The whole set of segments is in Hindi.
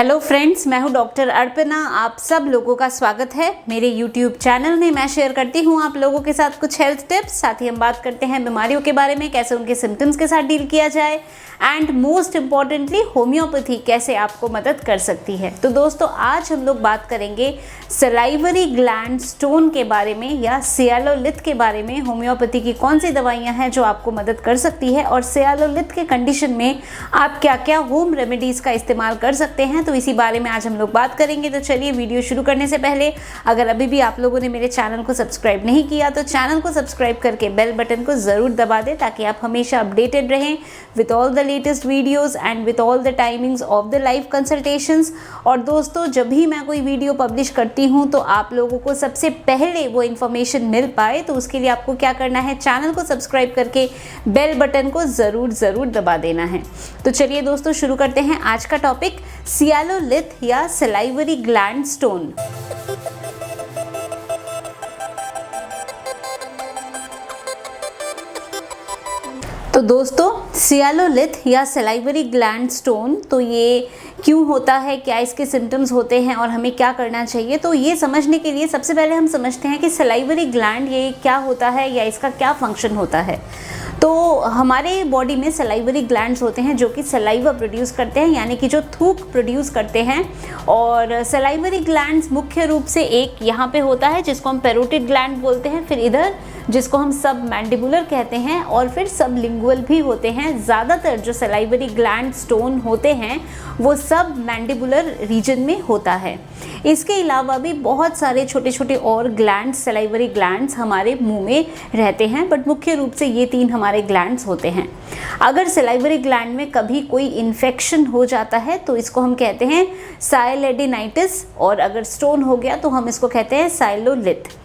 हेलो फ्रेंड्स, मैं हूं डॉक्टर अर्पणा। आप सब लोगों का स्वागत है मेरे यूट्यूब चैनल में। मैं शेयर करती हूं आप लोगों के साथ कुछ हेल्थ टिप्स, साथ ही हम बात करते हैं बीमारियों के बारे में, कैसे उनके सिम्टम्स के साथ डील किया जाए एंड मोस्ट इम्पॉर्टेंटली होम्योपैथी कैसे आपको मदद कर सकती है। तो दोस्तों, आज हम लोग बात करेंगे सलाइवरी ग्लैंड स्टोन के बारे में या सियालोलिथ के बारे में। होम्योपैथी की कौन सी दवाइयाँ हैं जो आपको मदद कर सकती है और सियालोलिथ के कंडीशन में आप क्या क्या होम रेमेडीज़ का इस्तेमाल कर सकते हैं, तो इसी बारे में आज हम लोग बात करेंगे। तो चलिए, वीडियो शुरू करने से पहले अगर अभी भी आप लोगों ने मेरे चैनल को सब्सक्राइब नहीं किया तो चैनल को सब्सक्राइब करके बेल बटन को ज़रूर दबा दें, ताकि आप हमेशा अपडेटेड रहें with all the latest videos and with all the timings of the live consultations. और दोस्तों, जब भी मैं कोई वीडियो पब्लिश करती हूँ तो आप लोगों को सबसे पहले वो इन्फॉर्मेशन मिल पाए, तो उसके लिए आपको क्या करना है, चैनल को सब्सक्राइब करके बेल बटन को ज़रूर दबा देना है। तो चलिए दोस्तों, शुरू करते हैं आज का टॉपिक, सियालोलिथ या सलाइवरी ग्लैंड स्टोन। तो दोस्तों, सियालोलिथ या सलाइवरी ग्लैंड स्टोन, तो ये क्यों होता है, क्या इसके सिम्टम्स होते हैं और हमें क्या करना चाहिए, तो ये समझने के लिए सबसे पहले हम समझते हैं कि सलाइवरी ग्लैंड ये क्या होता है या इसका क्या फंक्शन होता है। तो हमारे बॉडी में सलाइवरी ग्लैंड्स होते हैं जो कि सलाइवा प्रोड्यूस करते हैं, यानी कि जो थूक प्रोड्यूस करते हैं। और सलाइवरी ग्लैंड्स मुख्य रूप से एक यहाँ पे होता है जिसको हम पैरोटिड ग्लैंड बोलते हैं, फिर इधर जिसको हम सब मैंडिबुलर कहते हैं, और फिर सब लिंगुअल भी होते हैं। ज़्यादातर जो सलाइवरी ग्लैंड स्टोन होते हैं वो सब मैंडिबुलर रीजन में होता है। इसके अलावा भी बहुत सारे छोटे छोटे और ग्लैंड्स, सलाइवरी ग्लैंड्स हमारे मुंह में रहते हैं, बट मुख्य रूप से ये तीन हमारे ग्लैंड्स होते हैं। अगर सलाइवरी ग्लैंड में कभी कोई इन्फेक्शन हो जाता है तो इसको हम कहते हैं साइलेडिनाइटिस, और अगर स्टोन हो गया तो हम इसको कहते हैं साइलोलिथ।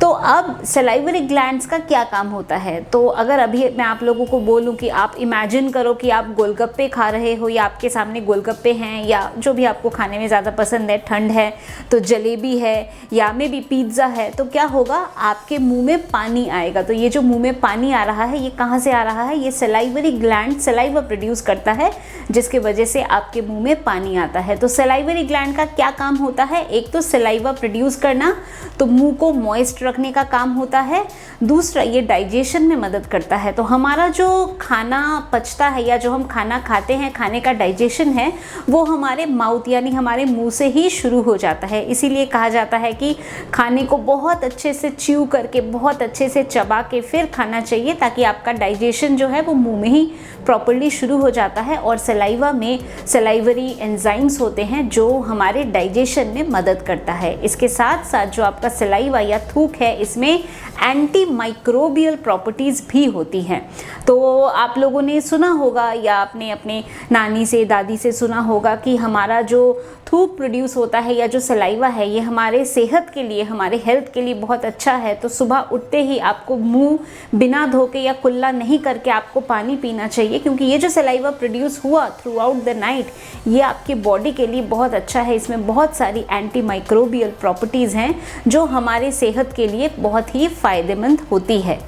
तो अब सलाइवरी ग्लैंड्स का क्या काम होता है, तो अगर अभी मैं आप लोगों को बोलूं कि आप इमेजिन करो कि आप गोलगप्पे खा रहे हो या आपके सामने गोलगप्पे हैं या जो भी आपको खाने में ज़्यादा पसंद है, ठंड है तो जलेबी है या में भी पिज़्ज़ा है, तो क्या होगा, आपके मुंह में पानी आएगा। तो ये जो मुंह में पानी आ रहा है, ये कहाँ से आ रहा है, ये सलाइवरी ग्लैंड सलाइवा प्रोड्यूस करता है, जिसके वजह से आपके मुंह में पानी आता है। तो सलाइवरी ग्लैंड का क्या काम होता है, एक तो सलाइवा प्रोड्यूस करना, तो मुंह को मॉइस्ट रखने का काम होता है। दूसरा, ये डाइजेशन में मदद करता है। तो हमारा जो खाना पचता है या जो हम खाना खाते हैं, खाने का डाइजेशन है, वो हमारे माउथ यानी हमारे मुंह से ही शुरू हो जाता है। इसीलिए कहा जाता है कि खाने को बहुत अच्छे से च्यू करके, बहुत अच्छे से चबा के फिर खाना चाहिए, ताकि आपका डाइजेशन जो है वो मुंह में ही प्रॉपर्ली शुरू हो जाता है। और सलाइवा में सलाइवरी एंजाइम्स होते हैं जो हमारे डाइजेशन में मदद करता है। इसके साथ साथ जो आपका सलाइवा या थूक है, इसमें एंटी माइक्रोबियल प्रॉपर्टीज़ भी होती हैं। तो आप लोगों ने सुना होगा या आपने अपने नानी से, दादी से सुना होगा कि हमारा जो थूक प्रोड्यूस होता है या जो सलाइवा है, ये हमारे सेहत के लिए, हमारे हेल्थ के लिए बहुत अच्छा है। तो सुबह उठते ही आपको मुंह बिना धो के या कुल्ला नहीं करके आपको पानी पीना चाहिए, क्योंकि ये जो सलाइवा प्रोड्यूस हुआ थ्रू आउट द नाइट, ये आपकी बॉडी के लिए बहुत अच्छा है। इसमें बहुत सारी एंटी माइक्रोबियल प्रॉपर्टीज़ हैं जो हमारे सेहत के लिए बहुत ही फ़ायदेमंद होती है।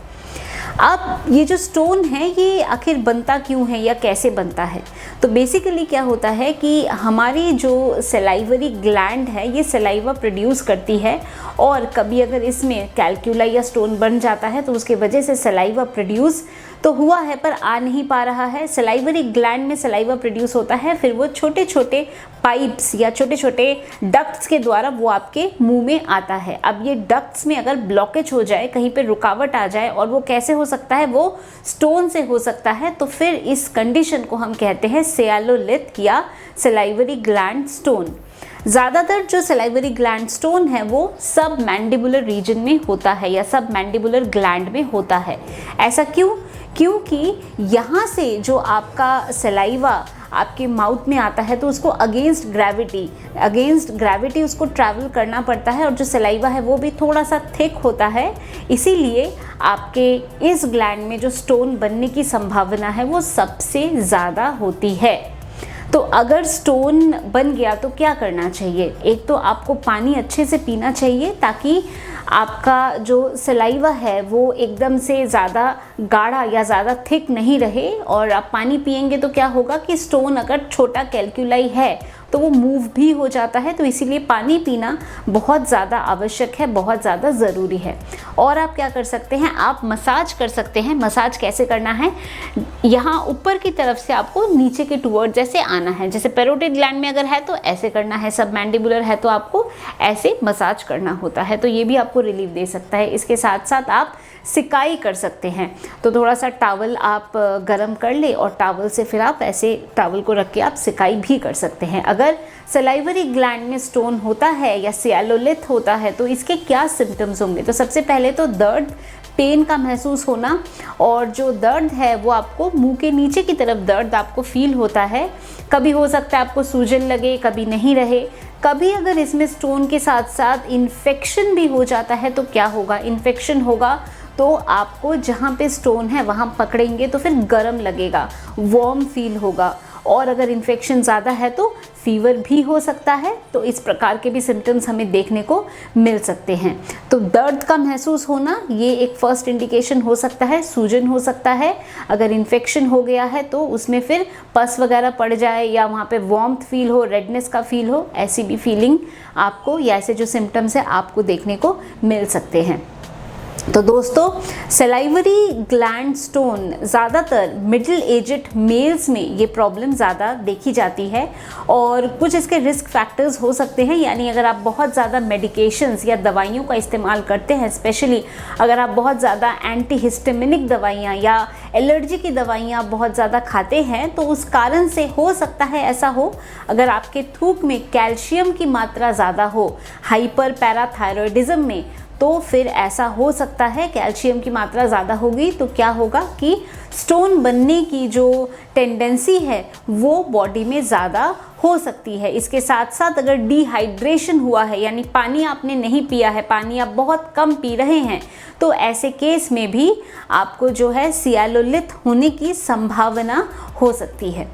अब ये जो स्टोन है, ये आखिर बनता क्यों है या कैसे बनता है, तो बेसिकली क्या होता है कि हमारी जो सलाइवरी ग्लैंड है, ये सलाइवा प्रोड्यूस करती है, और कभी अगर इसमें कैल्कुला या स्टोन बन जाता है तो उसके वजह से सलाइवा प्रोड्यूस तो हुआ है पर आ नहीं पा रहा है। सलाइवरी ग्लैंड में सलाइवा प्रोड्यूस होता है, फिर वो छोटे छोटे पाइप्स या छोटे छोटे डक्ट्स के द्वारा वो आपके मुंह में आता है। अब ये डक्ट्स में अगर ब्लॉकेज हो जाए, कहीं पे रुकावट आ जाए, और वो कैसे हो सकता है, वो स्टोन से हो सकता है, तो फिर इस कंडीशन को हम कहते हैं सियालोलिथ या सलाइवरी ग्लैंड स्टोन। ज़्यादातर जो सलाइवरी ग्लैंड स्टोन है वो सब मैंडिबुलर रीजन में होता है या सब मैंडिबुलर ग्लैंड में होता है। ऐसा क्यों? क्योंकि यहाँ से जो आपका सलाइवा आपके माउथ में आता है तो उसको अगेंस्ट ग्रेविटी उसको ट्रैवल करना पड़ता है, और जो सलाइवा है वो भी थोड़ा सा थिक होता है। इसीलिए आपके इस ग्लैंड में जो स्टोन बनने की संभावना है वो सबसे ज़्यादा होती है। तो अगर स्टोन बन गया तो क्या करना चाहिए, एक तो आपको पानी अच्छे से पीना चाहिए, ताकि आपका जो सलाइवा है वो एकदम से ज़्यादा गाढ़ा या ज़्यादा थिक नहीं रहे। और आप पानी पिएंगे तो क्या होगा कि स्टोन अगर छोटा कैल्कुलाई है तो वो मूव भी हो जाता है। तो इसीलिए पानी पीना बहुत ज़्यादा आवश्यक है, बहुत ज़्यादा ज़रूरी है। और आप क्या कर सकते हैं, आप मसाज कर सकते हैं। मसाज कैसे करना है, यहाँ ऊपर की तरफ से आपको नीचे के टुवर्ड जैसे आना है, जैसे पैरोटिड ग्लैंड में अगर है तो ऐसे करना है, सबमैंडिबुलर है तो आपको ऐसे मसाज करना होता है। तो ये भी आपको रिलीफ दे सकता है। इसके साथ साथ आप सिकाई कर सकते हैं। तो थोड़ा सा टॉवल आप गरम कर ले और टॉवल से फिर आप ऐसे टॉवल को रख के आप सिकाई भी कर सकते हैं। अगर सलाइवरी ग्लैंड में स्टोन होता है या सियालोलिथ होता है तो इसके क्या सिम्टम्स होंगे। तो सबसे पहले तो दर्द, पेन का महसूस होना, और जो दर्द है वो आपको मुंह के नीचे की तरफ दर्द आपको फील होता है। कभी हो सकता है आपको सूजन लगे, कभी नहीं रहे। कभी अगर इसमें स्टोन के साथ साथ इन्फेक्शन भी हो जाता है तो क्या होगा, इन्फेक्शन होगा तो आपको जहाँ पे स्टोन है वहाँ पकड़ेंगे तो फिर गर्म लगेगा, वार्म फील होगा। और अगर इन्फेक्शन ज़्यादा है तो फीवर भी हो सकता है। तो इस प्रकार के भी सिम्टम्स हमें देखने को मिल सकते हैं। तो दर्द का महसूस होना ये एक फर्स्ट इंडिकेशन हो सकता है। सूजन हो सकता है, अगर इन्फेक्शन हो गया है तो उसमें फिर पस वगैरह पड़ जाए या वहाँ पे वार्मथ फील हो, रेडनेस का फील हो, ऐसी भी फीलिंग आपको या ऐसे जो सिम्टम्स है आपको देखने को मिल सकते हैं। तो दोस्तों, सलाइवरी ग्लैंड स्टोन ज़्यादातर मिडिल एजड मेल्स में ये प्रॉब्लम ज़्यादा देखी जाती है। और कुछ इसके रिस्क फैक्टर्स हो सकते हैं, यानी अगर आप बहुत ज़्यादा मेडिकेशंस या दवाइयों का इस्तेमाल करते हैं, स्पेशली अगर आप बहुत ज़्यादा एंटीहिस्टामिनिक दवाइयाँ या एलर्जी की दवाइयाँ बहुत ज़्यादा खाते हैं तो उस कारण से हो सकता है ऐसा हो। अगर आपके थूक में कैल्शियम की मात्रा ज़्यादा हो, हाइपर पैराथायरॉयडिज्म में, तो फिर ऐसा हो सकता है, कैल्शियम की मात्रा ज़्यादा होगी तो क्या होगा कि स्टोन बनने की जो टेंडेंसी है वो बॉडी में ज़्यादा हो सकती है। इसके साथ साथ अगर डिहाइड्रेशन हुआ है, यानी पानी आपने नहीं पिया है, पानी आप बहुत कम पी रहे हैं, तो ऐसे केस में भी आपको जो है सियालोलिथ होने की संभावना हो सकती है।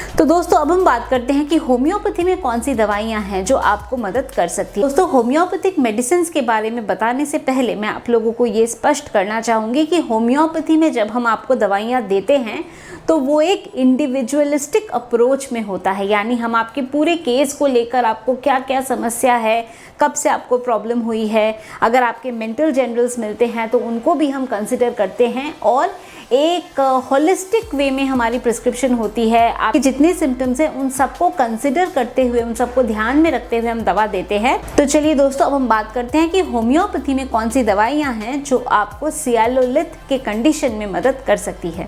तो दोस्तों, अब हम बात करते हैं कि होम्योपैथी में कौन सी दवाइयां हैं जो आपको मदद कर सकती है। दोस्तों, होम्योपैथिक मेडिसिन के बारे में बताने से पहले मैं आप लोगों को ये स्पष्ट करना चाहूँगी कि होम्योपैथी में जब हम आपको दवाइयाँ देते हैं तो वो एक इंडिविजुअलिस्टिक अप्रोच में होता है, यानी हम आपके पूरे केस को लेकर, आपको क्या क्या समस्या है, कब से आपको प्रॉब्लम हुई है, अगर आपके मेंटल जनरल्स मिलते हैं तो उनको भी हम कंसिडर करते हैं और एक होलिस्टिक वे में हमारी प्रिस्क्रिप्शन होती है। आपके जितने सिम्टम्स हैं उन सबको कंसिडर करते हुए, उन सबको ध्यान में रखते हुए हम दवा देते हैं। तो चलिए दोस्तों, अब हम बात करते हैं कि होम्योपैथी में कौन सी दवाइयाँ हैं जो आपको सियालोलिथ के कंडीशन में मदद कर सकती है।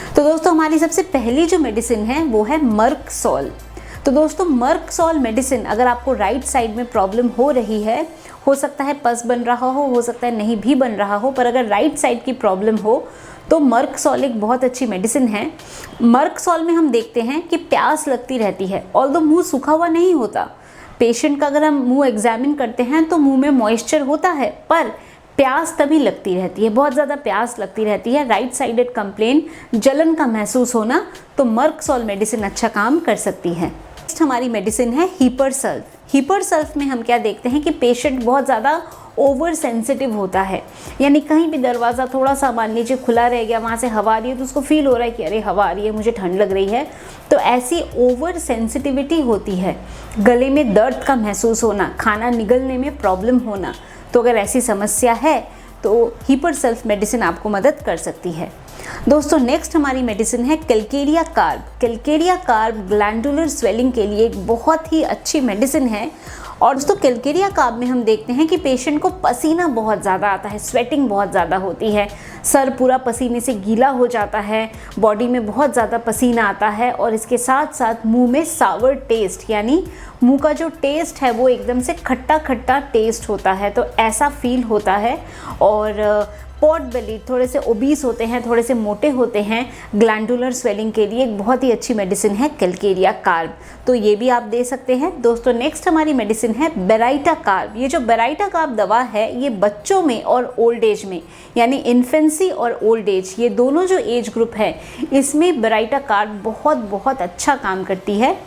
तो दोस्तों, हमारी सबसे पहली जो मेडिसिन है वो है मर्कसॉल। तो दोस्तों, मर्कसॉल मेडिसिन, अगर आपको राइट साइड में प्रॉब्लम हो रही है, हो सकता है पस बन रहा हो सकता है नहीं भी बन रहा हो, पर अगर राइट साइड की प्रॉब्लम हो तो मर्कसॉल एक बहुत अच्छी मेडिसिन है। मर्कसॉल में हम देखते हैं कि प्यास लगती रहती है, ऑल्दो मुंह सूखा हुआ नहीं होता। पेशेंट का अगर हम मुंह एग्जामिन करते हैं तो मुंह में मॉइस्चर होता है, पर प्यास तभी लगती रहती है, बहुत ज़्यादा प्यास लगती रहती है। राइट साइडेड कंप्लेन, जलन का महसूस होना, तो मर्कसॉल मेडिसिन अच्छा काम कर सकती है। नेक्स्ट हमारी मेडिसिन है हीपरसल्फ। हीपरसल्फ में हम क्या देखते हैं कि पेशेंट बहुत ज़्यादा ओवर सेंसिटिव होता है, यानी कहीं भी दरवाज़ा थोड़ा सा मान लीजिए खुला रह गया, वहाँ से हवा आ रही है तो उसको फील हो रहा है कि अरे हवा आ रही है, मुझे ठंड लग रही है। तो ऐसी ओवर सेंसिटिविटी होती है। गले में दर्द का महसूस होना, खाना निगलने में प्रॉब्लम होना, तो अगर ऐसी समस्या है तो हीपरसल्फ मेडिसिन आपको मदद कर सकती है। दोस्तों, नेक्स्ट हमारी मेडिसिन है Calcarea carb. Calcarea carb glandular swelling के लिए एक बहुत ही अच्छी मेडिसिन है। और दोस्तों, कैलकेरिया कार्ब में हम देखते हैं कि पेशेंट को पसीना बहुत ज़्यादा आता है, स्वेटिंग बहुत ज़्यादा होती है, सर पूरा पसीने से गीला हो जाता है, बॉडी में बहुत ज़्यादा पसीना आता है, और इसके साथ साथ मुंह में सावर टेस्ट, यानी मुंह का जो टेस्ट है वो एकदम से खट्टा खट्टा टेस्ट होता है, तो ऐसा फील होता है। और पॉट बेली, थोड़े से ओबीस होते हैं, थोड़े से मोटे होते हैं, ग्लैंडुलर स्वेलिंग के लिए एक बहुत ही अच्छी मेडिसिन है कैलकेरिया कार्ब, तो ये भी आप दे सकते हैं। दोस्तों, नेक्स्ट हमारी मेडिसिन है बेराइटा कार्ब। ये जो बेराइटा कार्ब दवा है ये बच्चों में और ओल्ड एज में, यानी इन्फेंसी और ओल्ड एज, ये दोनों जो एज ग्रुप है इसमें बेराइटा कार्ब बहुत अच्छा काम करती है।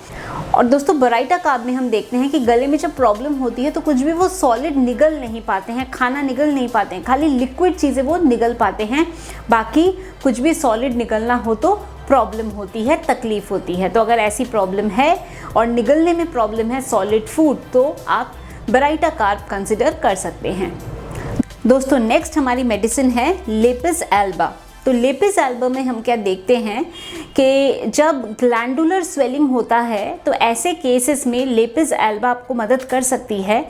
और दोस्तों, बेराइटा कार्ब में हम देखते हैं कि गले में जब प्रॉब्लम होती है तो कुछ भी वो सॉलिड निगल नहीं पाते हैं, खाना निगल नहीं पाते हैं, खाली लिक्विड चीज़ें वो निगल पाते हैं, बाकी कुछ भी सॉलिड निकलना हो तो प्रॉब्लम होती है, तकलीफ होती है। तो अगर ऐसी प्रॉब्लम है और निगलने में प्रॉब्लम है सॉलिड फूड, तो आप बेराइटा कार्ब कंसिडर कर सकते हैं। दोस्तों नेक्स्ट हमारी मेडिसिन है लेपिस एल्बा। तो लेपिस एल्बा में हम क्या देखते हैं कि जब ग्लैंडुलर स्वेलिंग होता है तो ऐसे केसेस में लेपिस एल्बा आपको मदद कर सकती है।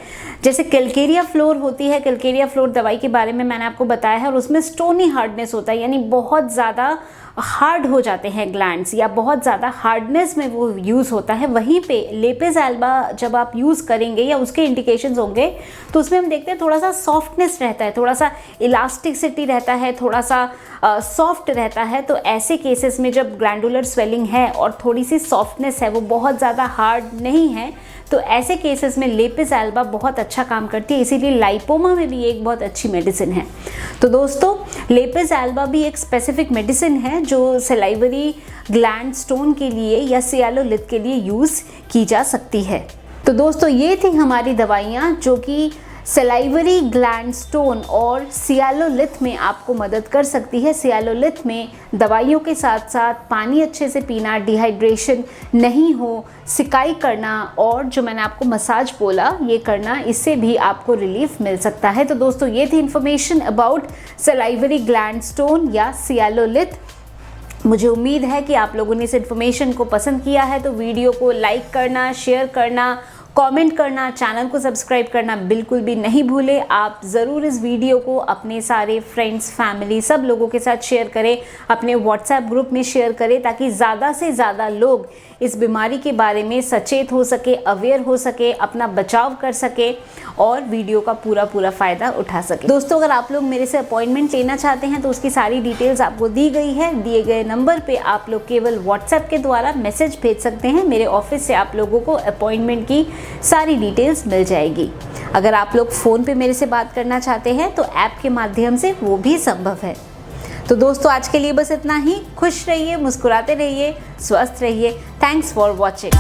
जैसे कैलकेरिया फ्लोर होती है, कैलकेरिया फ्लोर दवाई के बारे में मैंने आपको बताया है, और उसमें स्टोनी हार्डनेस होता है, यानी बहुत ज़्यादा हार्ड हो जाते हैं ग्लैंड्स या बहुत ज़्यादा हार्डनेस में वो यूज़ होता है। वहीं पे लेपिस एल्बा जब आप यूज़ करेंगे या उसके इंडिकेशंस होंगे तो उसमें हम देखते हैं थोड़ा सा सॉफ्टनेस रहता है, थोड़ा सा इलास्टिसिटी रहता है, थोड़ा सा सॉफ्ट रहता है। तो ऐसे केसेस में जब ग्लैंडुलर स्वेलिंग है और थोड़ी सी सॉफ्टनेस है, वो बहुत ज़्यादा हार्ड नहीं है, तो ऐसे केसेस में लेपिस एल्बा बहुत अच्छा काम करती है। इसीलिए लाइपोमा में भी एक बहुत अच्छी मेडिसिन है। तो दोस्तों लेपिस एल्बा भी एक स्पेसिफिक मेडिसिन है जो सलाइवरी ग्लैंड स्टोन के लिए या सियालोलिथ के लिए यूज़ की जा सकती है। तो दोस्तों ये थी हमारी दवाइयाँ जो कि सलाइवरी ग्लैंड स्टोन और सियालोलिथ में आपको मदद कर सकती है। सियालोलिथ में दवाइयों के साथ साथ पानी अच्छे से पीना, डिहाइड्रेशन नहीं हो, सिकाई करना और जो मैंने आपको मसाज बोला ये करना, इससे भी आपको रिलीफ मिल सकता है। तो दोस्तों ये थी information about salivary gland stone या सियालोलिथ। मुझे उम्मीद है कि आप लोगों ने इस इन्फॉर्मेशन को पसंद किया है। तो वीडियो को लाइक करना, शेयर करना, कमेंट करना, चैनल को सब्सक्राइब करना बिल्कुल भी नहीं भूले। आप ज़रूर इस वीडियो को अपने सारे फ्रेंड्स, फैमिली, सब लोगों के साथ शेयर करें, अपने व्हाट्सएप ग्रुप में शेयर करें, ताकि ज़्यादा से ज़्यादा लोग इस बीमारी के बारे में सचेत हो सके, अवेयर हो सके, अपना बचाव कर सके और वीडियो का पूरा फ़ायदा उठा सके। दोस्तों अगर आप लोग मेरे से अपॉइंटमेंट लेना चाहते हैं तो उसकी सारी डिटेल्स आपको दी गई है। दिए गए नंबर पे आप लोग केवल व्हाट्सएप के द्वारा मैसेज भेज सकते हैं। मेरे ऑफिस से आप लोगों को अपॉइंटमेंट की सारी डिटेल्स मिल जाएगी। अगर आप लोग फ़ोन पे मेरे से बात करना चाहते हैं तो ऐप के माध्यम से वो भी संभव है। तो दोस्तों आज के लिए बस इतना ही। खुश रहिए, मुस्कुराते रहिए, स्वस्थ रहिए। Thanks for watching.